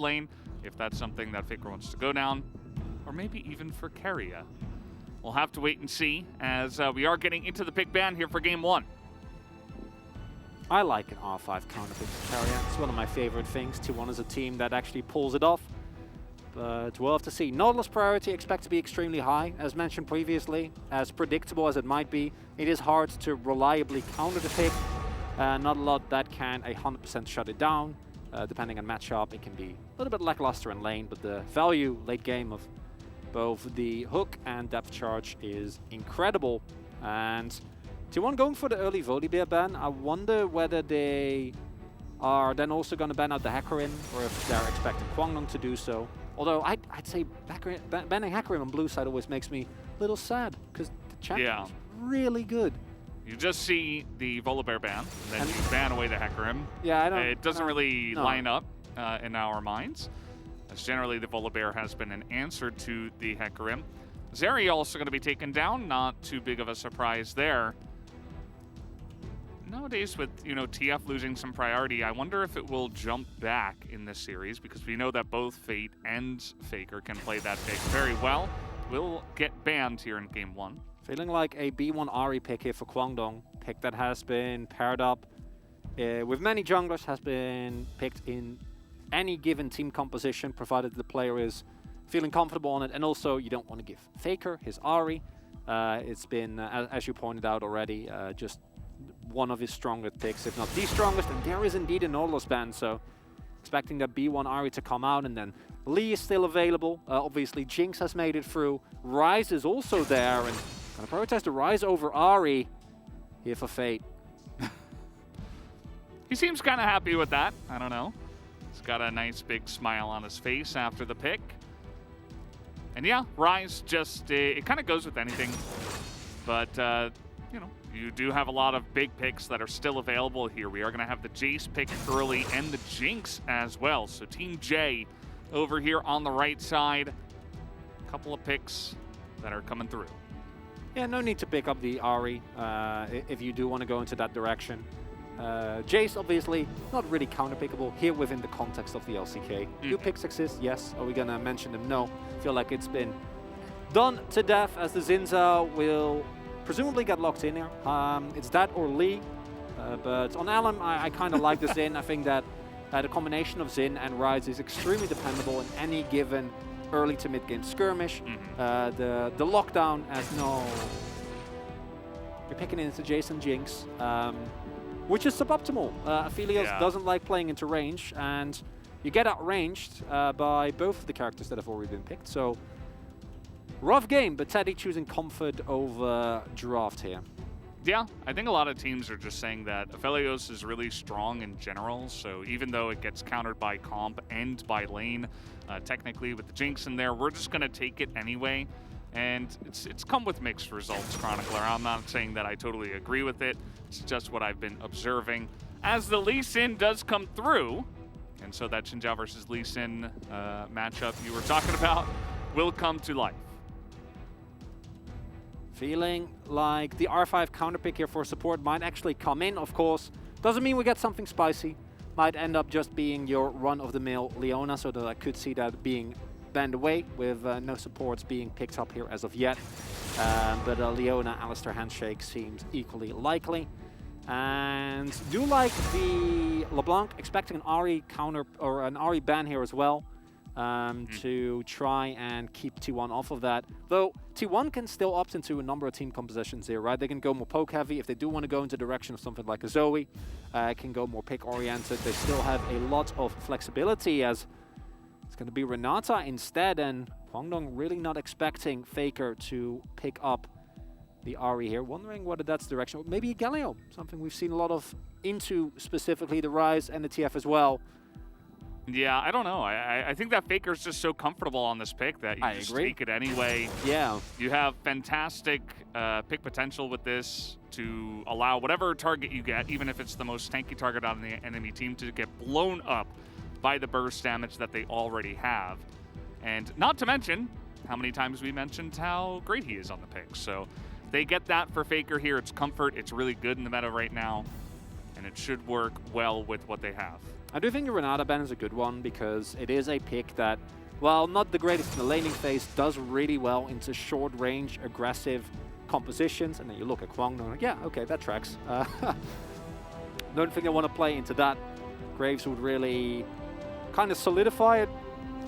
lane, if that's something that Faker wants to go down, or maybe even for Keria. We'll have to wait and see, as we are getting into the pick ban here for game 1. I like an R5 counter pick for Keria. It's one of my favorite things. T1 is a team that actually pulls it off. But we'll have to see. Nautilus priority expect to be extremely high, as mentioned previously. As predictable as it might be, it is hard to reliably counter the pick. Not a lot that can 100% shut it down. Depending on matchup, it can be a little bit lackluster in lane, but the value late game of both the hook and depth charge is incredible. And T1 going for the early Volibear ban. I wonder whether they are then also going to ban out the Hecarim, or if they're expecting Kwangdong to do so. Although I'd say banning Hecarim on blue side always makes me a little sad, because the champion is really good. You just see the Volibear ban, and then you ban away the Hecarim. Yeah, it doesn't really line up in our minds, as generally the Volibear has been an answer to the Hecarim. Zeri also going to be taken down, not too big of a surprise there. Nowadays, with TF losing some priority, I wonder if it will jump back in this series, because we know that both Fate and Faker can play that pick very well. Will get banned here in game 1. Feeling like a B1 Ahri pick here for Kwangdong, pick that has been paired up with many junglers, has been picked in any given team composition, provided the player is feeling comfortable on it, and also you don't want to give Faker his Ahri. It's been, as you pointed out already, just one of his strongest picks, if not the strongest, and there is indeed a Nautilus ban, so expecting that B1 Ahri to come out, and then Lee is still available. Obviously Jinx has made it through, Ryze is also there, and gonna prioritize the Ryze over Ahri here for Fate. He seems kind of happy with that, I don't know. He's got a nice big smile on his face after the pick. And yeah, Ryze just, it kind of goes with anything. But, you do have a lot of big picks that are still available here. We are going to have the Jace pick early and the Jinx as well. So Team J over here on the right side. A couple of picks that are coming through. Yeah, no need to pick up the Ahri if you do want to go into that direction. Jace, obviously, not really counterpickable here within the context of the LCK. Do picks exist? Yes. Are we going to mention them? No. Feel like it's been done to death, as the Zinza will presumably get locked in here. It's that or Lee. But on Alum, I kind of like the Xin. I think that the combination of Xin and Ryze is extremely dependable in any given early to mid-game skirmish. The lockdown as no... You're picking into Jason Jinx. Which is suboptimal. Aphelios doesn't like playing into range, and you get outranged by both of the characters that have already been picked. So, rough game, but Teddy choosing comfort over draft here. Yeah, I think a lot of teams are just saying that Aphelios is really strong in general, so even though it gets countered by comp and by lane, technically with the Jinx in there, we're just going to take it anyway. And it's come with mixed results, Chronicler. I'm not saying that I totally agree with it. It's just what I've been observing. As the Lee Sin does come through, and so that Xin Zhao versus Lee Sin matchup you were talking about will come to life. Feeling like the R5 counterpick here for support might actually come in, of course. Doesn't mean we get something spicy. Might end up just being your run-of-the-mill Leona, so that I could see that being banned away with no supports being picked up here as of yet. But Leona Alistair handshake seems equally likely. And do like the LeBlanc, expecting an Ahri counter or an Ahri ban here as well, to try and keep T1 off of that. Though T1 can still opt into a number of team compositions here, right? They can go more poke heavy if they do want to go into the direction of something like a Zoe. Can go more pick oriented. They still have a lot of flexibility, as it's going to be Renata instead, and Kwangdong really not expecting Faker to pick up the Ahri here. Wondering whether that's the direction. Maybe a Galio, something we've seen a lot of into, specifically the Ryze and the TF as well. Yeah, I don't know. I think that Faker's just so comfortable on this pick that you just take it anyway. Yeah. You have fantastic pick potential with this to allow whatever target you get, even if it's the most tanky target on the enemy team, to get blown up by the burst damage that they already have. And not to mention how many times we mentioned how great he is on the pick. So they get that for Faker here. It's comfort. It's really good in the meta right now, and it should work well with what they have. I do think the Renata ban is a good one because it is a pick that, while not the greatest in the laning phase, does really well into short-range, aggressive compositions. And then you look at Kwangdong, like, yeah, okay, that tracks. Don't think I want to play into that. Graves would really kind of solidify it.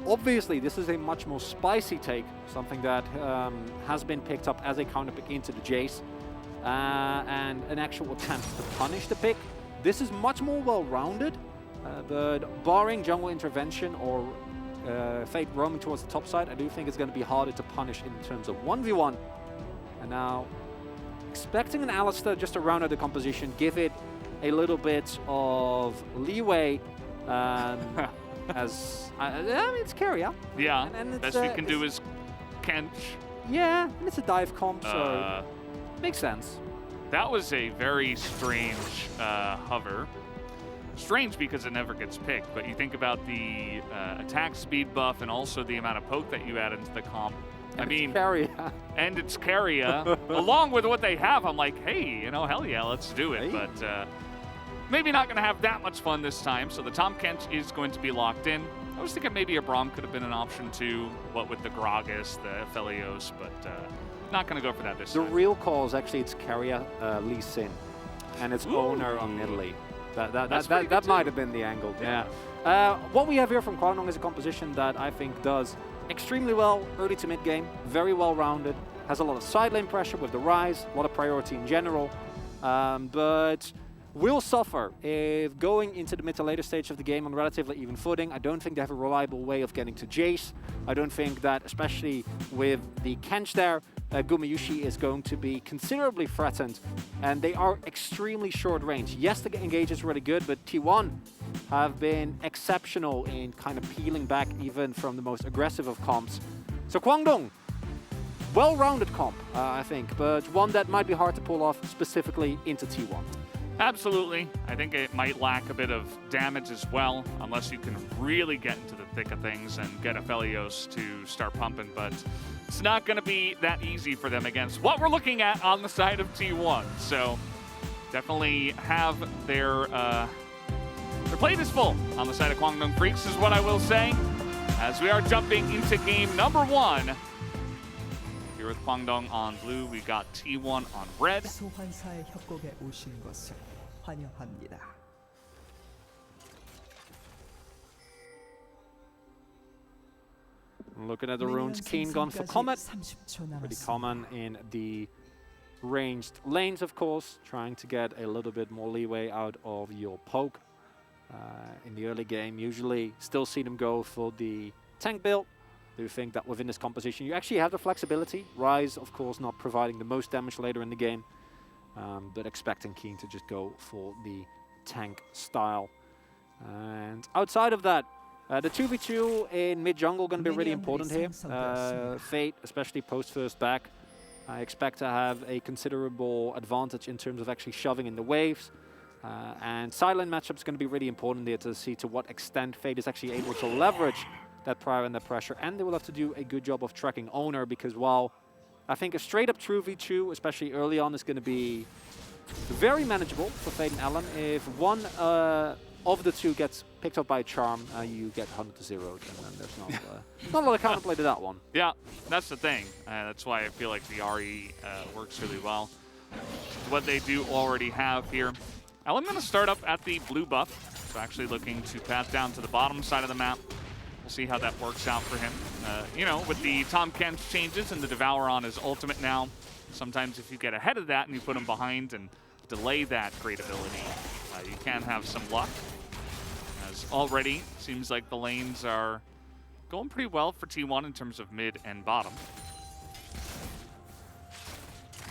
Obviously, this is a much more spicy take, something that has been picked up as a counter pick into the Jace, and an actual attempt to punish the pick. This is much more well-rounded, but barring jungle intervention or Fate roaming towards the top side, I do think it's going to be harder to punish in terms of 1v1. And now, expecting an Alistar just to round out the composition, give it a little bit of leeway. As I mean, it's Keria. Yeah, and best we can do is Kench. Yeah, and it's a dive comp, so makes sense. That was a very strange hover. Strange because it never gets picked, but you think about the attack speed buff and also the amount of poke that you add into the comp. And it's Keria. And it's Keria. Along with what they have, I'm like, hey, you know, hell yeah, let's do it. Hey. But maybe not going to have that much fun this time, so the Tahm Kench is going to be locked in. I was thinking maybe a Braum could have been an option too, what with the Gragas, the Aphelios, but not going to go for that this time. The real call is actually it's Keria, Lee Sin, and its owner on Nidalee. That might have been the angle. Yeah. What we have here from Kwangdong is a composition that I think does extremely well early to mid game, very well rounded, has a lot of side lane pressure with the Rise, a lot of priority in general, but will suffer if going into the mid to later stage of the game on relatively even footing. I don't think they have a reliable way of getting to Jace. I don't think that, especially with the Kench there, Gumayushi is going to be considerably threatened, and they are extremely short range. Yes, the engage is really good, but T1 have been exceptional in kind of peeling back even from the most aggressive of comps. So Kwangdong, well-rounded comp, I think, but one that might be hard to pull off specifically into T1. Absolutely. I think it might lack a bit of damage as well, unless you can really get into the thick of things and get Aphelios to start pumping, but it's not going to be that easy for them against what we're looking at on the side of T1. So definitely have their plate is full on the side of Kwangdong Freaks, is what I will say, as we are jumping into game number 1. Here with Kwangdong on blue, we got T1 on red. 소환사의 협곡에 오신 것을 환영합니다. Looking at the runes, Keen gone for Comet. Pretty common in the ranged lanes, of course, trying to get a little bit more leeway out of your poke. In the early game, usually still see them go for the tank build. Do think that within this composition you actually have the flexibility. Rise, of course, not providing the most damage later in the game, but expecting Keen to just go for the tank style. And outside of that, the 2v2 in mid-jungle going to be really important here. Fate, especially post-first back, I expect to have a considerable advantage in terms of actually shoving in the waves. And silent matchup is going to be really important there to see to what extent Fate is actually able to leverage that prior and that pressure. And they will have to do a good job of tracking owner, because while I think a straight-up 2v2, especially early on, is going to be very manageable for Fate and Alan. If one of the two gets picked up by a charm, you get 100 to 0, and then there's not a lot of counterplay to that one. Yeah, that's the thing. That's why I feel like the RE works really well. What they do already have here. Alan going to start up at the blue buff, so actually looking to path down to the bottom side of the map. We'll see how that works out for him. You know, with the Tahm Kench changes and the Devour on his ultimate now, sometimes if you get ahead of that and you put him behind and delay that great ability, you can have some luck. As already, seems like the lanes are going pretty well for T1 in terms of mid and bottom.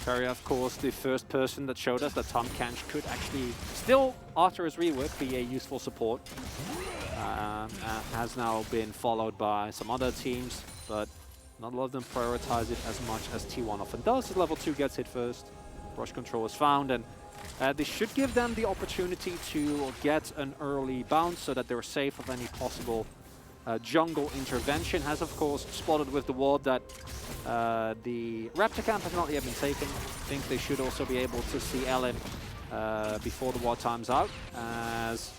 Keria, of course, the first person that showed us that Tahm Kench could actually still, after his rework, be a useful support. Has now been followed by some other teams, but not a lot of them prioritize it as much as T1 often does. As level 2 gets hit first, brush control is found, and this should give them the opportunity to get an early bounce so that they're safe of any possible jungle intervention. Has, of course, spotted with the ward that the Raptor camp has not yet been taken. I think they should also be able to see Ellen before the ward time's out, as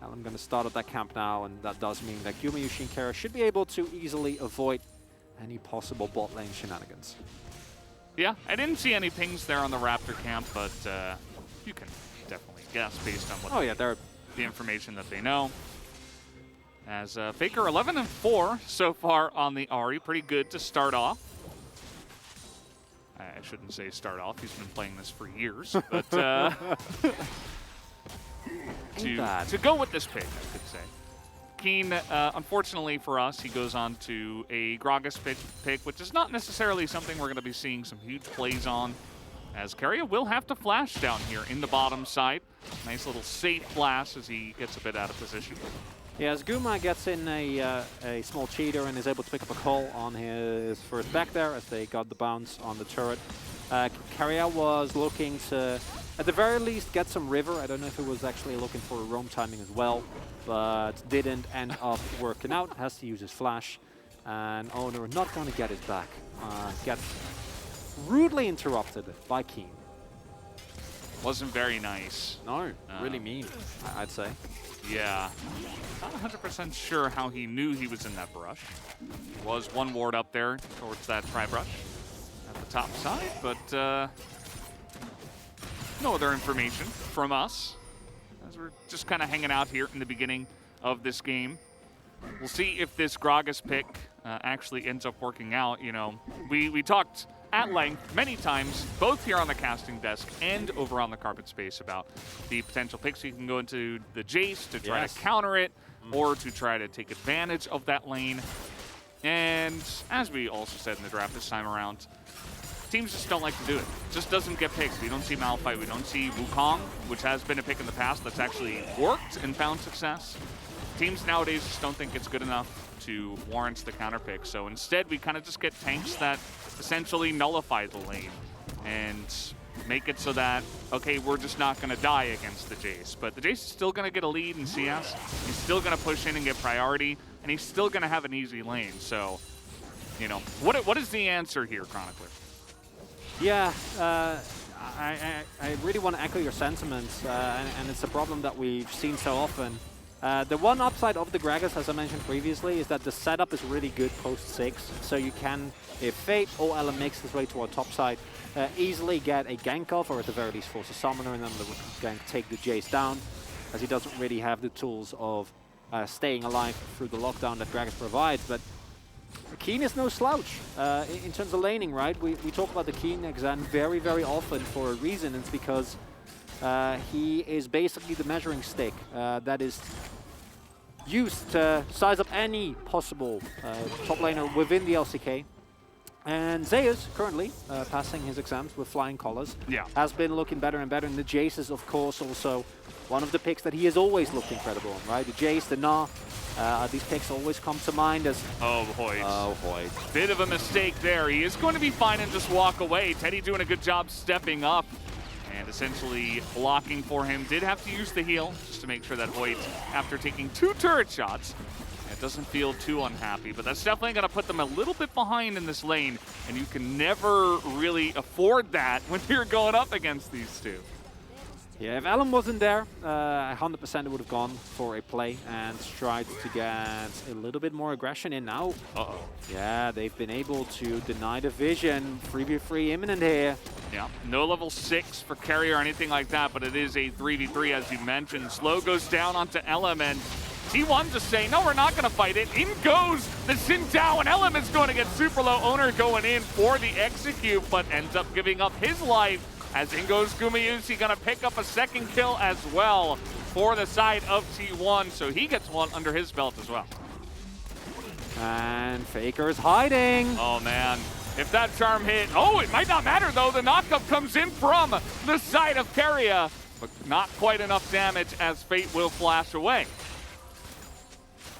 I'm going to start at that camp now, and that does mean that Gumayushi and Kara should be able to easily avoid any possible bot lane shenanigans. Yeah, I didn't see any pings there on the Raptor camp, but you can definitely guess based on what the information that they know. As Faker 11-4 so far on the Ahri, pretty good to start off. I shouldn't say start off, he's been playing this for years, but to go with this pick, I could say. Keen, unfortunately for us, he goes on to a Gragas pick, which is not necessarily something we're going to be seeing some huge plays on, as Keria will have to flash down here in the bottom side. Nice little safe flash as he gets a bit out of position. Yeah, as Guma gets in a small cheater and is able to pick up a call on his first back there as they got the bounce on the turret. Keria was looking to, at the very least, get some river. I don't know if he was actually looking for a roam timing as well, but didn't end up working out. Has to use his flash, and Owner not going to get his back. Gets rudely interrupted by Keen. Wasn't very nice. No, really mean, I'd say. Yeah, not 100% sure how he knew he was in that brush. Was one ward up there towards that tri-brush at the top side, but no other information from us, as we're just kind of hanging out here in the beginning of this game. We'll see if this Gragas pick actually ends up working out. You know, we talked at length many times, both here on the casting desk and over on the carpet space, about the potential picks. You can go into the Jace to try to counter it, or to try to take advantage of that lane. And as we also said in the draft this time around, teams just don't like to do it. Just doesn't get picked. We don't see Malphite, we don't see Wukong, which has been a pick in the past that's actually worked and found success. Teams nowadays just don't think it's good enough to warrant the counter pick. So instead, we kind of just get tanks that essentially nullify the lane and make it so that, okay, we're just not going to die against the Jace. But the Jace is still going to get a lead in CS. He's still going to push in and get priority, and he's still going to have an easy lane. So, you know, what is the answer here, Chronicler? Yeah, I really want to echo your sentiments, and it's a problem that we've seen so often. The one upside of the Gragas, as I mentioned previously, is that the setup is really good post-6. So you can, if Fate or Ela makes his way to our top side, easily get a gank off, or at the very least force a summoner in them that can take the Jace down, as he doesn't really have the tools of staying alive through the lockdown that Gragas provides. But Keen is no slouch in terms of laning, right? We talk about the Keen Exan very, very often for a reason. It's because he is basically the measuring stick that is used to size up any possible top laner within the LCK. And Zeus, currently passing his exams with flying collars, has been looking better and better. And the Jace is, of course, also one of the picks that he has always looked incredible on, right? The Jace, the Gnar, these picks always come to mind as... Oh, Hoyt. Oh, Hoyt. Bit of a mistake there. He is going to be fine and just walk away. Teddy doing a good job stepping up and essentially blocking for him. Did have to use the heal just to make sure that Hoyt, after taking 2 turret shots, it doesn't feel too unhappy, but that's definitely going to put them a little bit behind in this lane, and you can never really afford that when you're going up against these two. Yeah, if Alan wasn't there, 100% would have gone for a play and tried to get a little bit more aggression in now. Uh-oh. Yeah, they've been able to deny the vision. 3v3 imminent here. Yeah, no level 6 for carry or anything like that, but it is a 3v3 as you mentioned. Slow goes down onto Elam, and T1 just saying, no, we're not going to fight it. In goes the Xin Zhao, and Elam is going to get super low. Owner going in for the execute, but ends up giving up his life. As in goes Gumayusi, gonna pick up a second kill as well for the side of T1, so he gets one under his belt as well. And Faker's hiding. Oh man, if that charm hit, oh, it might not matter though. The knockup comes in from the side of Keria, but not quite enough damage as Fate will flash away.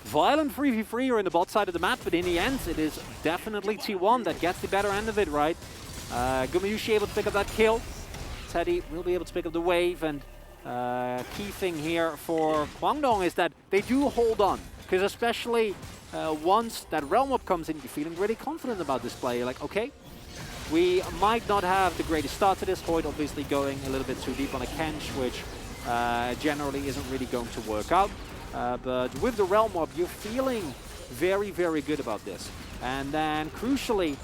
Violent 3v3 are in the bot side of the map, but in the end, it is definitely T1 that gets the better end of it, right? Gumayusi able to pick up that kill. Teddy will be able to pick up the wave, and key thing here for Kwangdong is that they do hold on, because especially once that Realm Up comes in, you're feeling really confident about this play. You're like, okay, we might not have the greatest start to this. Hoyt obviously going a little bit too deep on a Kench, which generally isn't really going to work out. but with the Realm Orb, you're feeling very, very good about this. And then, crucially,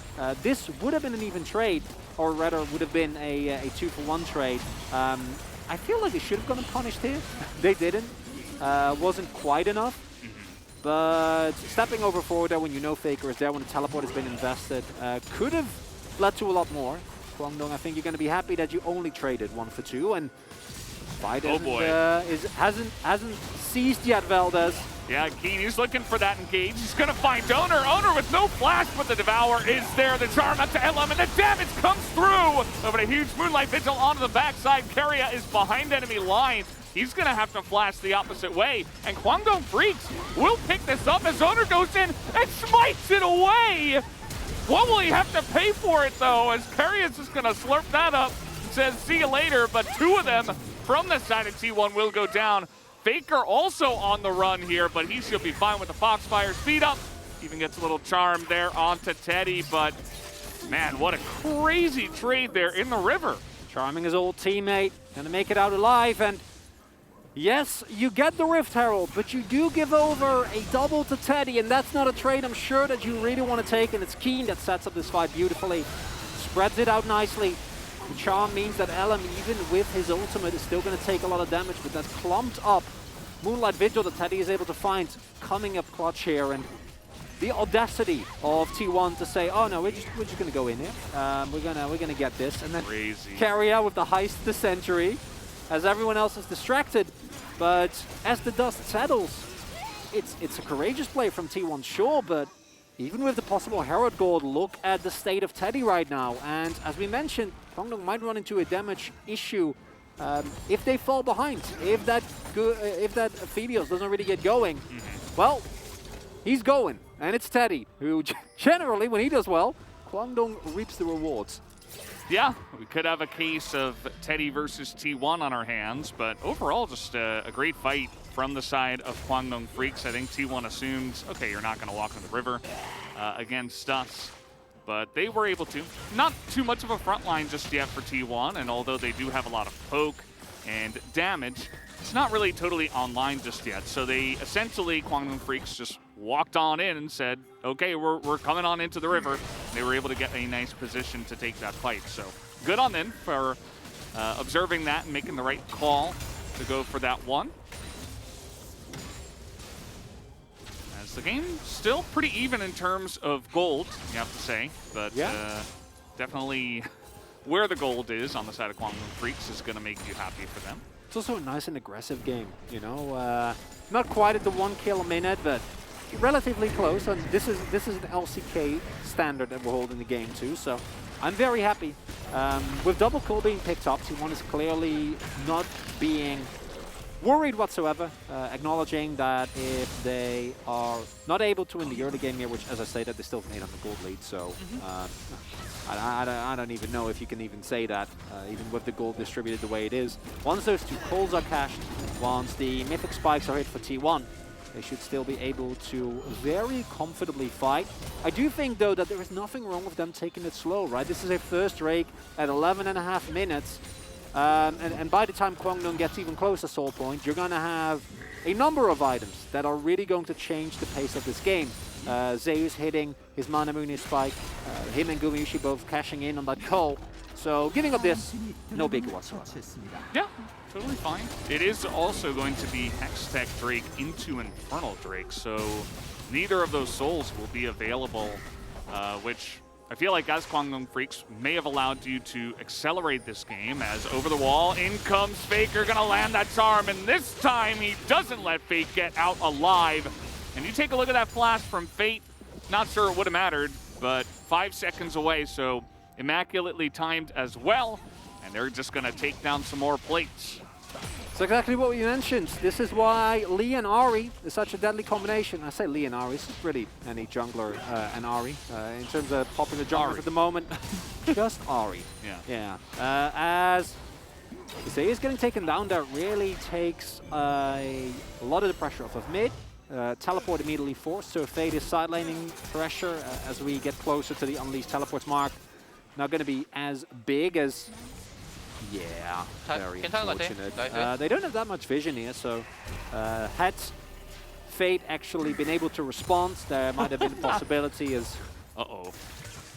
this would have been an even trade, or rather would have been a 2-for-1 trade. I feel like they should have gotten punished here. They didn't. Wasn't quite enough. But stepping over forward there when you know Faker is there, when the teleport has been invested, could have led to a lot more. Kwangdong, I think you're going to be happy that you only traded 1 for 2, and Fight hasn't seized yet, Valdez. Yeah, Keen, he's looking for that engage. He's going to find Owner. Owner with no flash, but the Devour is there. The charm up to LM, and the damage comes through. Over a huge Moonlight Vigil onto the backside. Keria is behind enemy lines. He's going to have to flash the opposite way. And Kwangdong Freaks will pick this up as Owner goes in and smites it away. What will he have to pay for it, though, as Keria is just going to slurp that up and says, see you later. But 2 of them from the side of T1 will go down. Faker also on the run here, but he should be fine with the Foxfire speed up. Even gets a little charm there onto Teddy, but man, what a crazy trade there in the river. Charming his old teammate, gonna make it out alive, and yes, you get the Rift Herald, but you do give over a double to Teddy, and that's not a trade I'm sure that you really want to take, and it's Keen that sets up this fight beautifully. Spreads it out nicely. The charm means that LM, even with his ultimate, is still going to take a lot of damage, but that clumped up Moonlight Vigil that Teddy is able to find coming up clutch here, and the audacity of T1 to say, oh no, we're just going to go in here. We're gonna get this, and then Keria with the heist the century, as everyone else is distracted. But as the dust settles, it's a courageous play from T1, sure, but even with the possible Herald Gold, look at the state of Teddy right now. And as we mentioned, Kwangdong might run into a damage issue if they fall behind. If that Aphelios doesn't really get going, well, he's going. And it's Teddy, who generally, when he does well, Kwangdong reaps the rewards. Yeah, we could have a case of Teddy versus T1 on our hands, but overall just a great fight from the side of Kwangdong Freaks. I think T1 assumed, okay, you're not going to walk in the river against us, but they were able to. Not too much of a front line just yet for T1, and although they do have a lot of poke and damage, it's not really totally online just yet. So they essentially, Kwangdong Freaks just walked on in and said, okay, we're coming on into the river. They were able to get a nice position to take that fight. So good on them for observing that and making the right call to go for that one. As the game's still pretty even in terms of gold, you have to say. But yeah, definitely where the gold is on the side of Kwangdong Freaks is going to make you happy for them. It's also a nice and aggressive game, you know. Not quite at the 1 kill a minute, but relatively close. And this is an LCK standard that we're holding the game to. So I'm very happy. With double kill being picked up, T1 is clearly not being worried whatsoever, acknowledging that if they are not able to win the early game here, which, as I stated, they still have an 800 gold lead, so I don't even know if you can even say that, even with the gold distributed the way it is. Once those 2 calls are cashed, once the mythic spikes are hit for T1, they should still be able to very comfortably fight. I do think, though, that there is nothing wrong with them taking it slow, right? This is a first rake at 11.5 minutes. And by the time Kwangdong gets even closer Soul Point, you're going to have a number of items that are really going to change the pace of this game. Zeus hitting his Manamune spike, him and Gumayushi both cashing in on that call. So giving up this, no big whatsoever. Yeah, totally fine. It is also going to be Hextech Drake into Infernal Drake, so neither of those souls will be available, which I feel like as Kwangdong Freaks may have allowed you to accelerate this game, as over the wall, in comes Faker, gonna land that charm, and this time he doesn't let Fate get out alive. And you take a look at that flash from Fate, not sure it would have mattered, but 5 seconds away, so immaculately timed as well, and they're just gonna take down some more plates. It's exactly what we mentioned. This is why Lee and Ahri is such a deadly combination. I say Lee and Ahri, it's really any jungler and Ahri. In terms of popular junglers at the moment, just Ahri. Yeah. As Zay is getting taken down, that really takes a lot of the pressure off of mid. Teleport immediately forced, so Fate is sidelining pressure as we get closer to the Unleashed Teleports mark. Not going to be as big as... Yeah, very unfortunate. They don't have that much vision here, so Het Fate actually been able to respond, there might have been a possibility as... Uh-oh.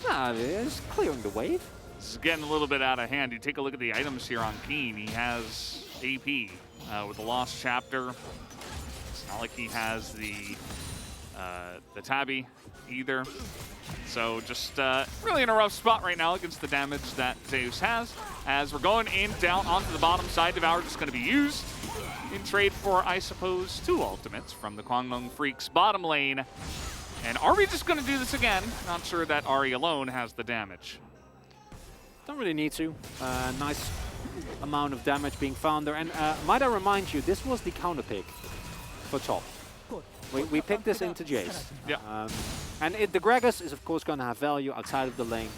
Nah, it's clearing the wave. This is getting a little bit out of hand. You take a look at the items here on Keen. He has AP with the Lost Chapter. It's not like he has the Tabby either. So just really in a rough spot right now against the damage that Zeus has. As we're going in, down onto the bottom side, Devour just going to be used in trade for, I suppose, 2 ultimates from the Kwangmong Freaks bottom lane. And are we just going to do this again? Not sure that Ahri alone has the damage. Don't really need to. Nice amount of damage being found there. And might I remind you, this was the counter pick for top. We picked this into Jace. Yeah. And the Gragas is of course going to have value outside of the lane.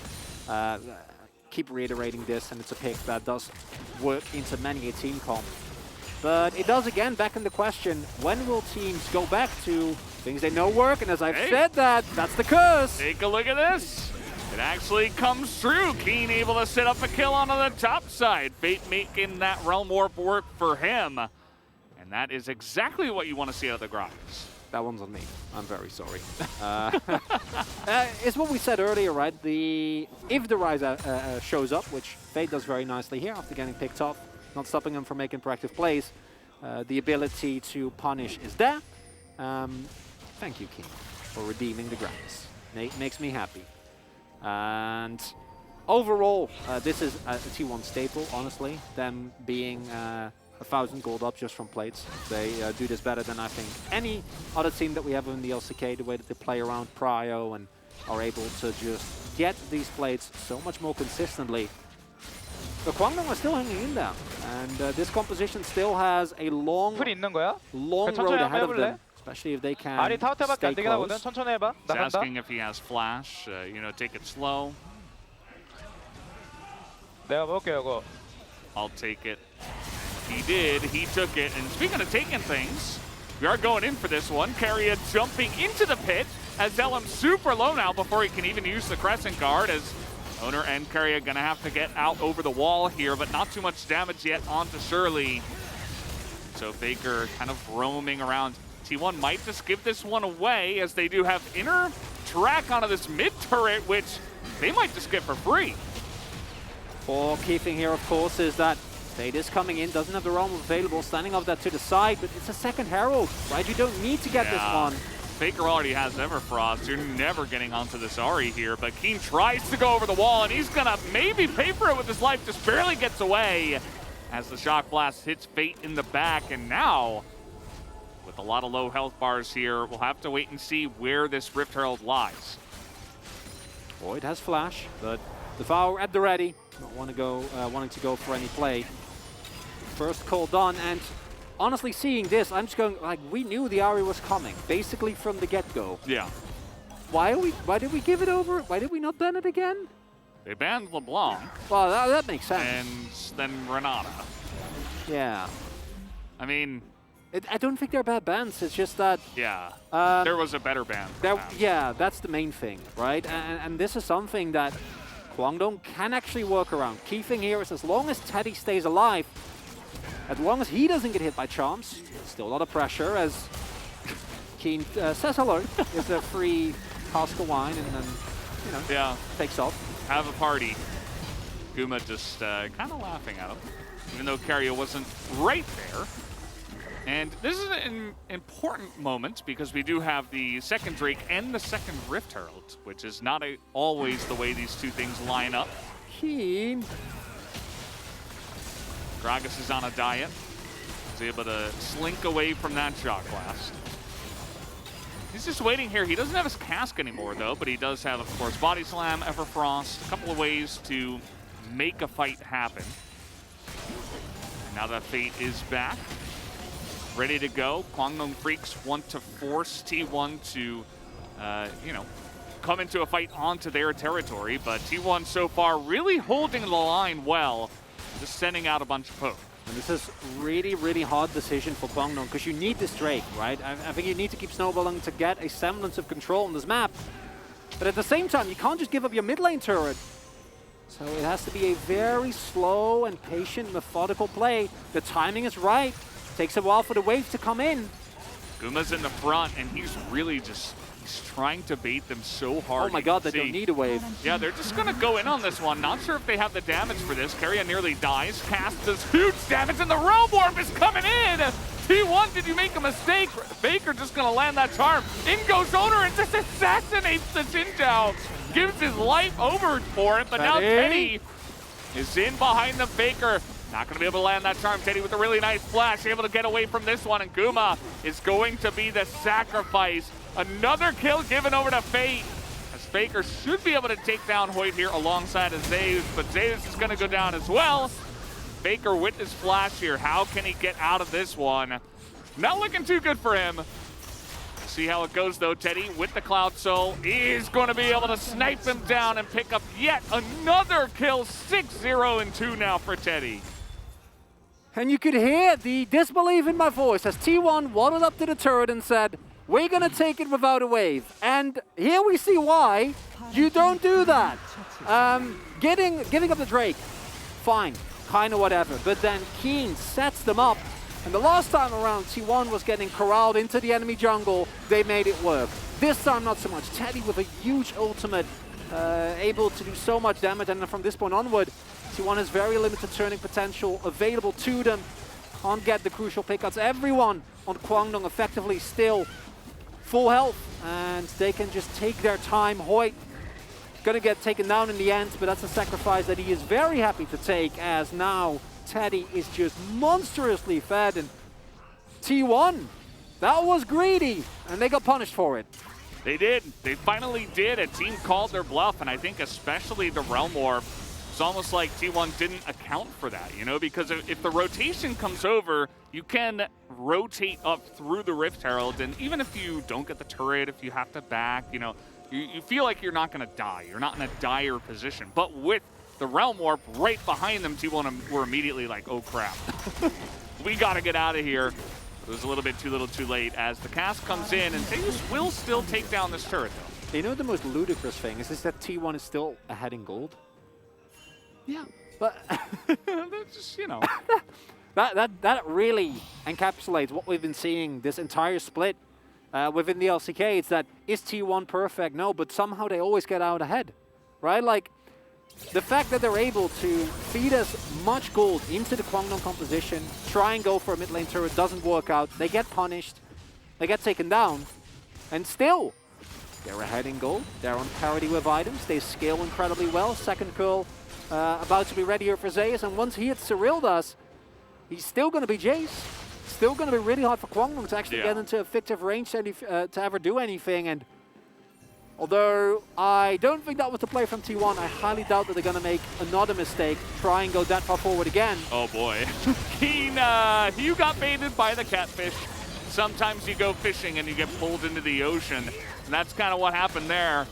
Keep reiterating this, and it's a pick that does work into many a team comp. But it does again back in the question, when will teams go back to things they know work? And as I've said that's the curse. Take a look at this. It actually comes through. Keen able to set up a kill onto the top side. Fate making that Realm Warp work for him. And that is exactly what you want to see out of the Gragas. That one's on me. I'm very sorry. It's what we said earlier, right? If the Rise shows up, which Fate does very nicely here after getting picked off, not stopping him from making proactive plays, the ability to punish is there. Thank you, King, for redeeming the Gragas. Makes me happy. And overall, this is a T1 staple, honestly. Them being 1,000 gold up just from plates. They do this better than I think any other team that we have in the LCK, the way that they play around prio and are able to just get these plates so much more consistently. The Kwangmong are still hanging in there, and this composition still has a long road ahead of them, especially if they can stay close. He's asking if he has flash, you know, take it slow. I'll take it. He did, he took it, and speaking of taking things, we are going in for this one. Keria jumping into the pit, as Elam super low now before he can even use the Crescent Guard, as Owner and Keria gonna have to get out over the wall here, but not too much damage yet onto Shirley. So Faker kind of roaming around. T1 might just give this one away, as they do have inner track onto this mid turret, which they might just get for free. For Keefing here, of course, is that Fate is coming in, doesn't have the realm available, standing off that to the side, but it's a second Herald, right? You don't need to get this one. Faker already has Everfrost. You're never getting onto this Ahri here, but Keen tries to go over the wall, and he's gonna maybe pay for it with his life, just barely gets away as the Shock Blast hits Fate in the back. And now, with a lot of low health bars here, we'll have to wait and see where this Rift Herald lies. Void has flash, but Devour at the ready, not wanting to go for any play. First call done, and honestly, seeing this, I'm just going, like, we knew the Ahri was coming, basically from the get-go. Yeah. Why did we give it over? Why did we not ban it again? They banned LeBlanc. Well, that makes sense. And then Renata. Yeah. I mean... I don't think they're bad bans, it's just that... Yeah. There was a better ban. Yeah, that's the main thing, right? And this is something that Kwangdong can actually work around. Key thing here is as long as Teddy stays alive, as long as he doesn't get hit by charms, still a lot of pressure as Keen says hello, gives a free cask of wine, and then, you know, takes off. Have a party. Guma just kind of laughing at him, even though Keria wasn't right there. And this is an important moment because we do have the second Drake and the second Rift Herald, which is not always the way these two things line up. Keen. Gragas is on a diet. He's able to slink away from that Shock Blast. He's just waiting here. He doesn't have his cask anymore, though, but he does have, of course, Body Slam, Everfrost, a couple of ways to make a fight happen. And now that Fate is back, ready to go. Kwangmong Freaks want to force T1 to, you know, come into a fight onto their territory, but T1 so far really holding the line well, just sending out a bunch of poke. And this is really, really hard decision for Kwangdong because you need this Drake, right? I think you need to keep snowballing to get a semblance of control on this map. But at the same time, you can't just give up your mid lane turret. So it has to be a very slow and patient, methodical play. The timing is right. Takes a while for the wave to come in. Guma's in the front, and he's really just trying to bait them so hard. Oh my god, they don't need a wave. Yeah, they're just going to go in on this one. Not sure if they have the damage for this. Keria nearly dies. Cast does huge damage, and the Realm Warp is coming in! T1, did you make a mistake? Faker just going to land that charm. In goes Owner and just assassinates the Jinzhou. Gives his life over for it, but now Teddy is in behind the Faker. Not going to be able to land that charm. Teddy with a really nice flash, able to get away from this one, and Guma is going to be the sacrifice. Another kill given over to Fate, as Faker should be able to take down Hoyt here alongside of Zeus, but Zeus is going to go down as well. Faker with his flash here. How can he get out of this one? Not looking too good for him. See how it goes though. Teddy with the Cloud Soul is going to be able to snipe him down and pick up yet another kill. 6-0 and 2 now for Teddy. And you could hear the disbelief in my voice as T1 waddled up to the turret and said, we're going to take it without a wave. And here we see why you don't do that. Giving up the Drake, fine, kind of whatever. But then Keen sets them up. And the last time around, T1 was getting corralled into the enemy jungle. They made it work. This time, not so much. Teddy with a huge ultimate, able to do so much damage. And then from this point onward, T1 has very limited turning potential available to them. Can't get the crucial pickups. Everyone on Kwangdong effectively still full health, and they can just take their time. Hoyt gonna get taken down in the end, but that's a sacrifice that he is very happy to take, as now Teddy is just monstrously fed. And T1, that was greedy, and they got punished for it. They did. They finally did. A team called their bluff, and I think especially the Realm Warp, it's almost like T1 didn't account for that, you know, because if the rotation comes over, you can rotate up through the Rift Herald, and even if you don't get the turret, if you have to back, you know, you feel like you're not going to die. You're not in a dire position. But with the Realm Warp right behind them, T1 were immediately like, oh crap, we got to get out of here. It was a little bit too little too late as the cast comes in, and Zeus will still take down this turret, though. You know the most ludicrous thing is that T1 is still ahead in gold? Yeah. But that's just, you know. that really encapsulates what we've been seeing this entire split within the LCK. It's that, is T1 perfect? No, but somehow they always get out ahead, right? Like, the fact that they're able to feed as much gold into the Kwangdong composition, try and go for a mid lane turret, doesn't work out, they get punished, they get taken down, and still, they're ahead in gold, they're on parity with items, they scale incredibly well. Second curl about to be ready here for Zeus, and once he hits Cyrildas, he's still going to be Jace. Still going to be really hard for Kwangdong to actually get into effective range to ever do anything. And although I don't think that was the play from T1, I highly doubt that they're going to make another mistake, try and go that far forward again. Oh boy. Keen, you got baited by the catfish. Sometimes you go fishing and you get pulled into the ocean. And that's kind of what happened there.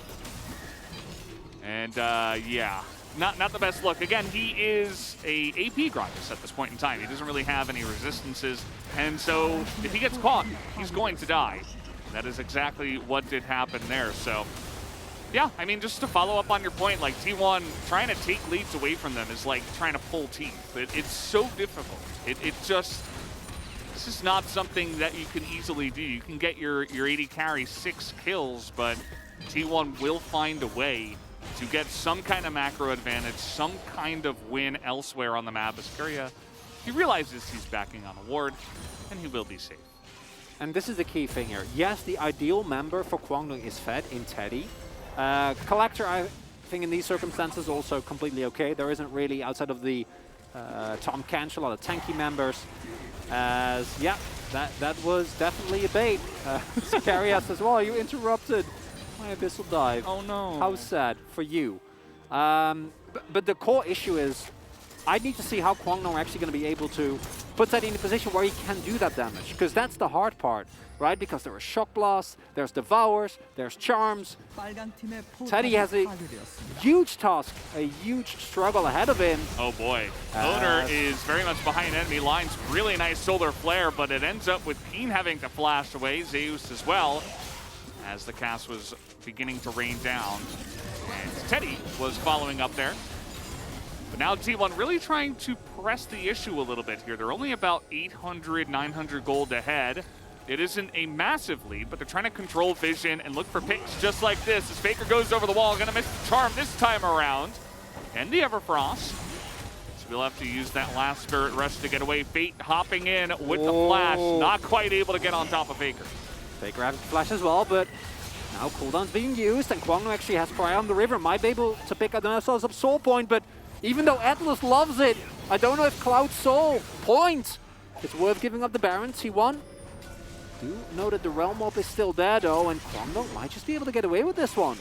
And yeah. Not the best look. Again, he is a AP Gragas at this point in time. He doesn't really have any resistances. And so if he gets caught, he's going to die. That is exactly what did happen there. So yeah, I mean, just to follow up on your point, like T1 trying to take leads away from them is like trying to pull teeth. It's so difficult. This is not something that you can easily do. You can get your AD carry 6 kills, but T1 will find a way to get some kind of macro advantage, some kind of win elsewhere on the map. As Keria, he realizes he's backing on a ward, and he will be safe. And this is the key thing here. Yes, the ideal member for Kwangdong is fed in Teddy. Collector, I think in these circumstances, also completely okay. There isn't really, outside of the Tom Kench, a lot of tanky members. As, yeah, that was definitely a bait. Keria says, well, you interrupted my abyssal dive. Oh no. How sad for you. But the core issue is, I need to see how Kwangdong are actually going to be able to put that in a position where he can do that damage. Because that's the hard part, right? Because there are Shock Blasts, there's Devours, there's Charms. Teddy has a huge task, a huge struggle ahead of him. Oh boy. Owner is very much behind enemy lines. Really nice solar flare, but it ends up with Keen having to flash away, Zeus as well, as the cast was beginning to rain down. And Teddy was following up there. But now T1 really trying to press the issue a little bit here. They're only about 800, 900 gold ahead. It isn't a massive lead, but they're trying to control vision and look for picks just like this. As Faker goes over the wall, gonna miss the charm this time around. And the Everfrost. So we'll have to use that last Spirit Rush to get away. Fate hopping in with the flash, not quite able to get on top of Faker. Faker having flash as well, but now cooldown's being used, and Kwangno actually has prior on the river. Might be able to pick themselves up Soul Point, but even though Atlas loves it, I don't know if Cloud Soul Point is worth giving up the Baron. T1 do know that the Realm Orb is still there though, and Kwangno might just be able to get away with this one.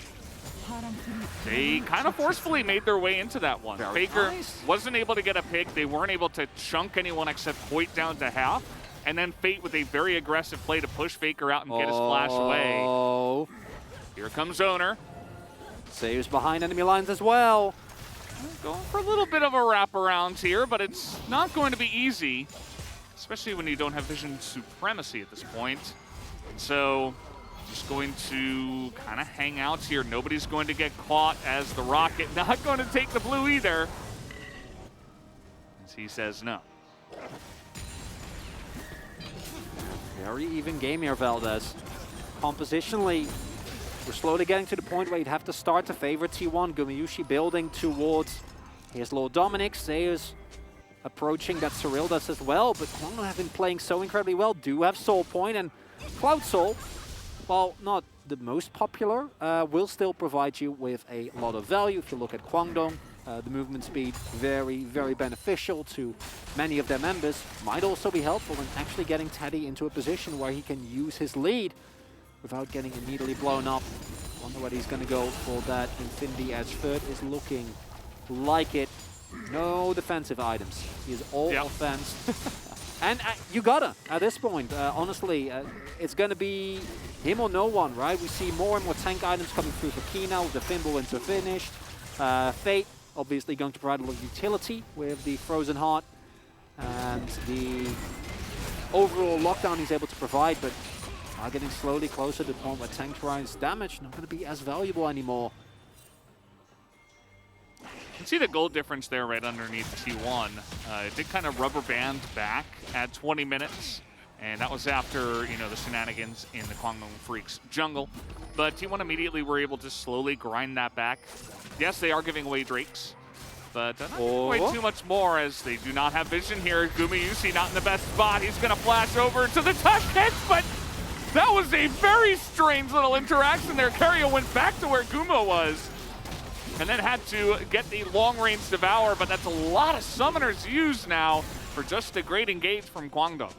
They kind of forcefully made their way into that one. Very Faker nice. wasn't able to get a pick. They weren't able to chunk anyone except Hoyt down to half. And then Fate with a very aggressive play to push Faker out and get his flash away. Oh, Here comes Owner. Saves behind enemy lines as well. Going for a little bit of a wraparound here, but it's not going to be easy, especially when you don't have vision supremacy at this point. So just going to kind of hang out here. Nobody's going to get caught as the Rocket not going to take the blue either, as he says no. Very even game here, Valdez. Compositionally, we're slowly getting to the point where you'd have to start to favor T1. Gumayushi building towards here's Lord Dominic. Zeus approaching that Cyril does as well, but Kwangno have been playing so incredibly well, do have Soul Point, and Cloud Soul, while not the most popular, will still provide you with a lot of value. If you look at Kwangdong, the movement speed, very, very beneficial to many of their members. Might also be helpful in actually getting Teddy into a position where he can use his lead without getting immediately blown up. Wonder what he's going to go for that Infinity Edge. Third is looking like it. No defensive items. He is all offense. And you gotta, at this point, honestly, it's going to be him or no one, right? We see more and more tank items coming through for Kina with the Fimbulwinter finished. Fate, obviously going to provide a lot of utility with the Frozen Heart and the overall lockdown he's able to provide, but are getting slowly closer to the point where Tank Ryan's damage not going to be as valuable anymore. You can see the gold difference there right underneath T1. It did kind of rubber band back at 20 minutes, and that was after, you know, the shenanigans in the Kwangdong Freaks jungle. But T1 immediately were able to slowly grind that back. Yes, they are giving away Drakes, but not giving away too much more as they do not have vision here. Gumayushi not in the best spot. He's going to flash over to the tuck hits, but that was a very strange little interaction there. Kerio went back to where Guma was and then had to get the long-range Devour, but that's a lot of summoners used now for just a great engage from Kwangdong.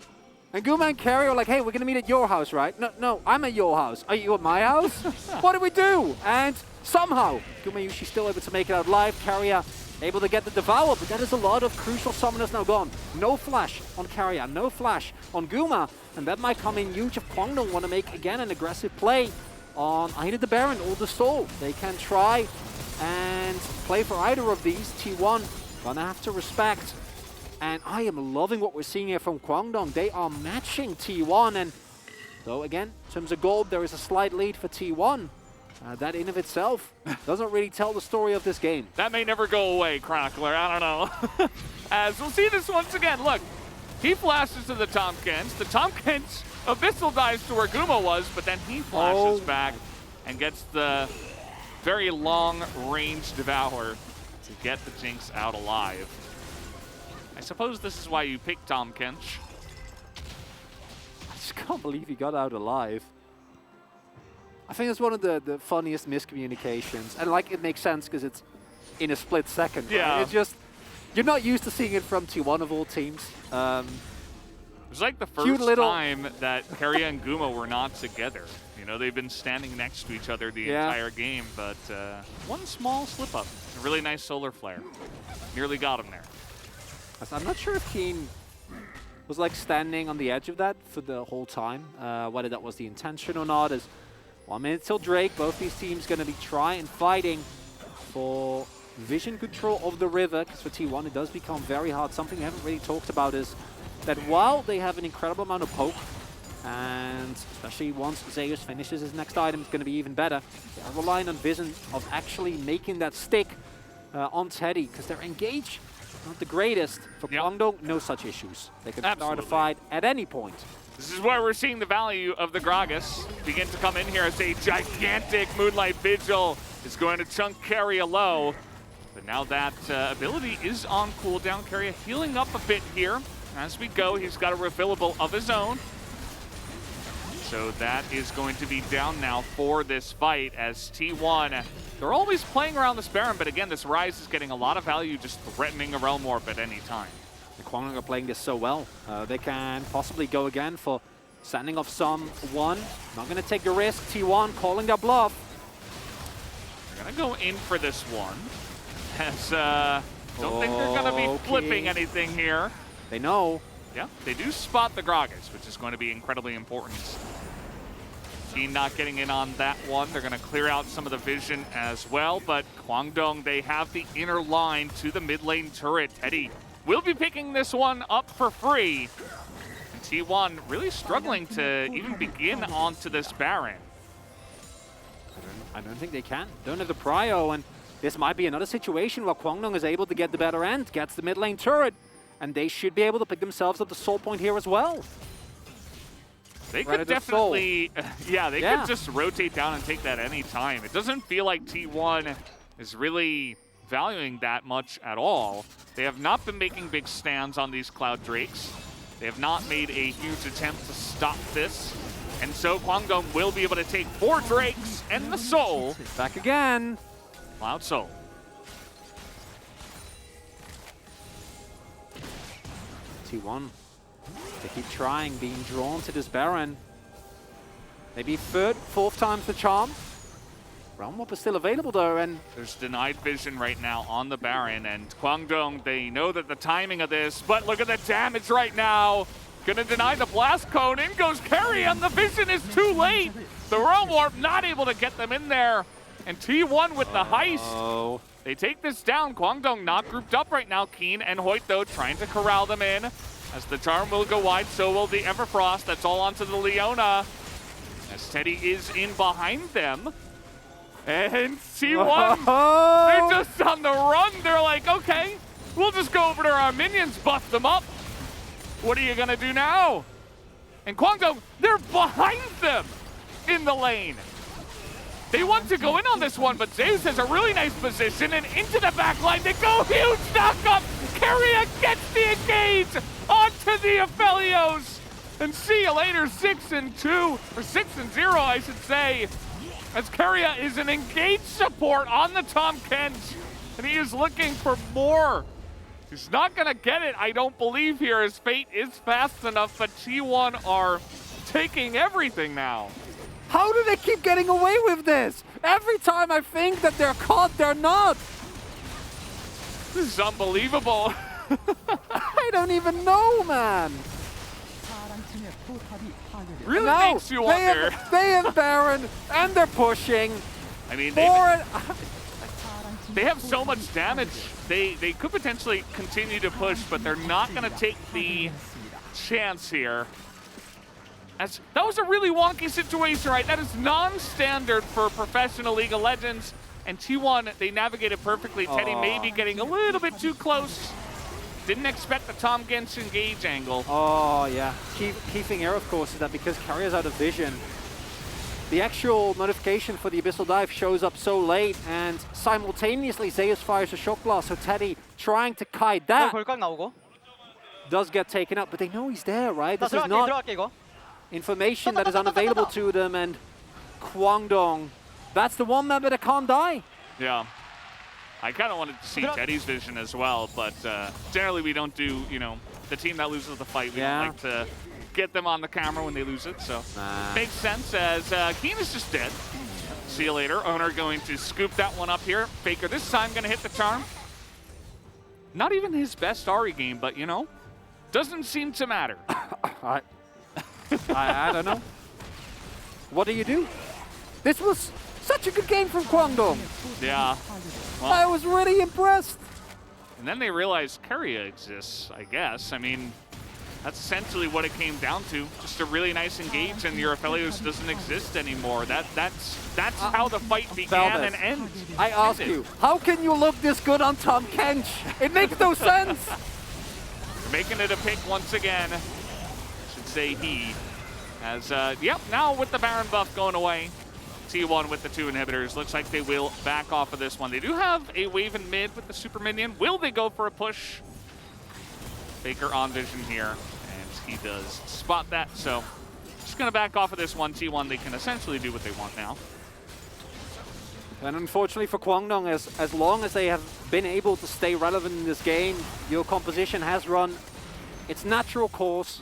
And Guma and Kerio are like, hey, we're going to meet at your house, right? No, I'm at your house. Are you at my house? What do we do? And somehow, Gumayushi still able to make it out alive. Kerio able to get the Devour, but that is a lot of crucial summoners now gone. No flash on Kerio, no flash on Guma, and that might come in huge if Kwangdong want to make, again, an aggressive play on either the Baron or the Soul. They can try and play for either of these. T1 gonna have to respect. And I am loving what we're seeing here from Kwangdong. They are matching T1, and though again, in terms of gold, there is a slight lead for T1. That in of itself doesn't really tell the story of this game. That may never go away, Chronicler. I don't know. As we'll see this once again. Look, he flashes to the Tompkins. The Tompkins Abyssal dives to where Guma was, but then he flashes back and gets the very long-range Devour to get the Jinx out alive. I suppose this is why you picked Tompkins. I just can't believe he got out alive. I think it's one of the funniest miscommunications. And like, it makes sense because it's in a split second. Right? Yeah. It's just, you're not used to seeing it from T1 of all teams. It was like the first time that Kerio and Guma were not together. You know, they've been standing next to each other the entire game, but one small slip up. A really nice solar flare. Nearly got him there. I'm not sure if Keen was like standing on the edge of that for the whole time, whether that was the intention or not. As 1 minute till Drake, both these teams going to be trying and fighting for vision control of the river, because for T1 it does become very hard. Something we haven't really talked about is that while they have an incredible amount of poke, and especially once Zeus finishes his next item, it's going to be even better. They are relying on vision of actually making that stick on Teddy, because they're engaged. Not the greatest. For Kwangdong, no such issues. They can start a fight at any point. This is where we're seeing the value of the Gragas begin to come in here as a gigantic Moonlight Vigil is going to chunk Keria low. But now that ability is on cooldown. Keria healing up a bit here. As we go, he's got a refillable of his own. So that is going to be down now for this fight as T1, they're always playing around this Baron, but again, this Ryze is getting a lot of value just threatening a Realm Warp at any time. The Kwangdong are playing this so well. They can possibly go again for sending off someone. Not going to take the risk. T1 calling their bluff. They're going to go in for this one. As don't think they're going to be flipping anything here. They know. Yeah, they do spot the Gragas, which is going to be incredibly important. Keen not getting in on that one. They're going to clear out some of the vision as well, but Kwangdong, they have the inner line to the mid lane turret. Teddy will be picking this one up for free. And T1 really struggling to even begin onto this Baron. I don't think they can. Don't have the prio, and this might be another situation where Kwangdong is able to get the better end, gets the mid lane turret, and they should be able to pick themselves up the soul point here as well. They could definitely, yeah, they could just rotate down and take that any time. It doesn't feel like T1 is really valuing that much at all. They have not been making big stands on these Cloud Drakes. They have not made a huge attempt to stop this. And so Kwangdong will be able to take 4 Drakes and the Soul. Back again. Cloud Soul. T1. They keep trying, being drawn to this Baron. Maybe third, fourth time's the charm. Realm Warp is still available though, and there's denied vision right now on the Baron, and Kwangdong, they know that the timing of this, but look at the damage right now. Gonna deny the Blast Cone, in goes Keria, and the vision is too late. The Realm Warp not able to get them in there, and T1 with the heist. They take this down. Kwangdong not grouped up right now. Keen and Hoyt though trying to corral them in. As the charm will go wide, so will the Everfrost. That's all onto the Leona. As Teddy is in behind them. And T1, they're just on the run. They're like, okay, we'll just go over to our minions, buff them up. What are you gonna do now? And Kwangdong, they're behind them in the lane. They want to go in on this one, but Zeus has a really nice position, and into the back line they go. Huge knock-up. Keria gets the engage onto the Aphelios. And see you later, 6-2, or 6-0, I should say. As Keria is an engaged support on the Tahm Kench, and he is looking for more. He's not gonna get it, I don't believe here. His fate is fast enough, but T1 are taking everything now. How do they keep getting away with this? Every time I think that they're caught, they're not. This is unbelievable. I don't even know, man. Really makes you wonder. They have Baron, and they're pushing. I mean, they have so much damage. They could potentially continue to push, but they're not going to take the chance here. That was a really wonky situation, right? That is non-standard for professional League of Legends. And T1, they navigated perfectly. Teddy maybe getting a little bit too close. Didn't expect the Tahm Kench engage angle. Oh, yeah. Key thing here, of course, is that because Keria's out of vision, the actual notification for the Abyssal Dive shows up so late, and simultaneously Zeus fires a Shock Blast, so Teddy trying to kite that does get taken up, but they know he's there, right? This is not information that is unavailable to them, and Kwangdong, that's the one member that can't die. Yeah. I kind of wanted to see Teddy's vision as well, but generally we don't do, you know, the team that loses the fight, we don't like to get them on the camera when they lose it, so makes sense as Keen is just dead. See you later. Owner going to scoop that one up here. Faker this time going to hit the charm. Not even his best Ahri game, but you know, doesn't seem to matter. I don't know. What do you do? This was such a good game from Kwangdong. Yeah. Well, I was really impressed. And then they realized Keria exists, I guess. I mean, that's essentially what it came down to. Just a really nice engage, and your Aphelios doesn't exist anymore. That's how the fight began and ended. I ask you, how can you look this good on Tahm Kench? It makes no sense. Making it a pick once again. I should say he. As, yep, now with the Baron buff going away, T1 with the 2 inhibitors. Looks like they will back off of this one. They do have a wave in mid with the super minion. Will they go for a push? Faker on vision here, and he does spot that. So just going to back off of this one. T1, they can essentially do what they want now. And unfortunately for Kwangdong, as long as they have been able to stay relevant in this game, your composition has run its natural course.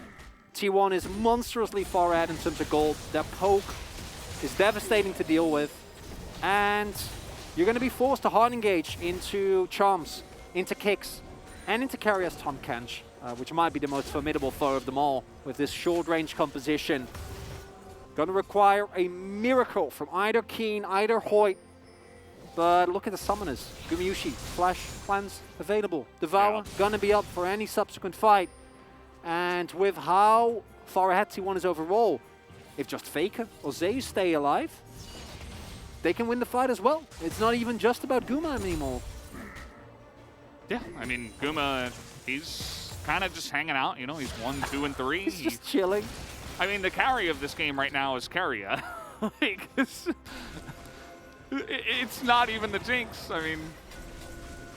T1 is monstrously far ahead in terms of gold. Their poke is devastating to deal with. And you're going to be forced to hard engage into charms, into kicks, and into carry as Tom Kench, which might be the most formidable foe of them all with this short-range composition. Going to require a miracle from either Keen, either Hoyt. But look at the summoners. Gumayushi, Flash, Cleanse available. Devour, gonna be up for any subsequent fight. And with how far ahead T1 is overall, if just Faker or Zeus stay alive, they can win the fight as well. It's not even just about Guma anymore. Yeah, I mean, Guma, he's kind of just hanging out, you know, he's 1, 2, and 3. He's just chilling. I mean, the carry of this game right now is Carria. Like, it's not even the Jinx. I mean,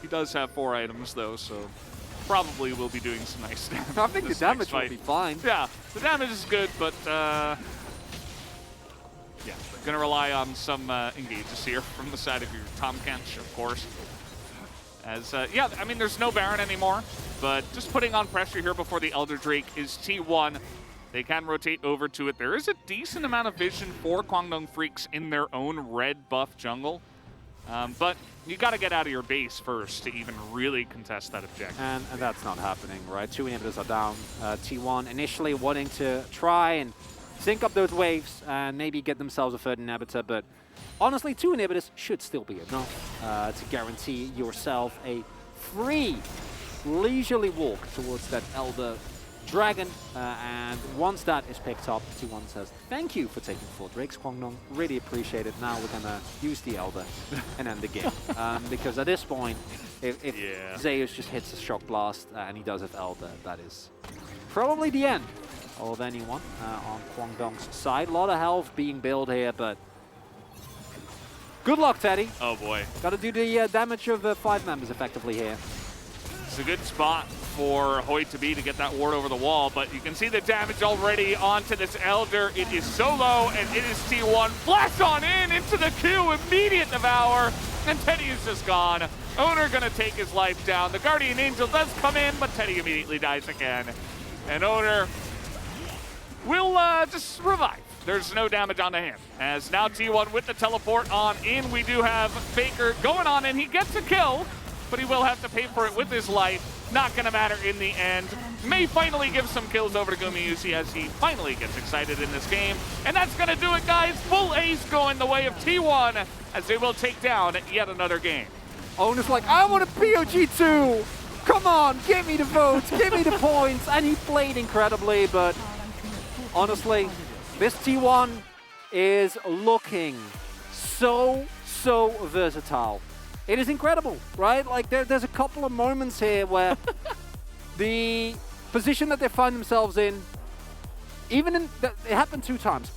he does have 4 items, though, so probably will be doing some nice damage. I think the damage will be fine. Yeah, the damage is good, but yeah, gonna rely on some engages here from the side of your Tom Kench, of course. As, yeah, I mean, there's no Baron anymore, but just putting on pressure here before the Elder Drake is T1. They can rotate over to it. There is a decent amount of vision for Kwangdong Freaks in their own red buff jungle. But you got to get out of your base first to even really contest that objective. And that's not happening, right? 2 inhibitors are down. T1 initially wanting to try and sync up those waves and maybe get themselves a 3rd inhibitor, but honestly, 2 inhibitors should still be enough to guarantee yourself a free, leisurely walk towards that Elder Dragon. And once that is picked up, T1 says, thank you for taking 4 Drakes, Kwangdong. Really appreciate it. Now we're going to use the Elder and end the game. Because at this point, if Zeus just hits a Shock Blast and he does have Elder, that is probably the end of anyone on Kwangdong's side. A lot of health being built here, but good luck, Teddy. Oh boy. Got to do the damage of 5 members effectively here. It's a good spot for Hoyt to be to get that ward over the wall, but you can see the damage already onto this Elder. It is so low, and it is T1. Flash on in into the Q, immediate devour, and Teddy is just gone. Owner gonna take his life down. The Guardian Angel does come in, but Teddy immediately dies again. And Owner will just revive. There's no damage onto him. As now T1 with the teleport on in, we do have Faker going on, and he gets a kill, but he will have to pay for it with his life. Not gonna matter in the end. May finally give some kills over to Gumayusi as he finally gets excited in this game. And that's gonna do it, guys. Full ace going the way of T1 as they will take down yet another game. Owner's like, I want a POG2! Come on, give me the votes, give me the points! And he played incredibly, but honestly, this T1 is looking so versatile. It is incredible, right? Like, there's a couple of moments here where the position that they find themselves in, it happened 2 times.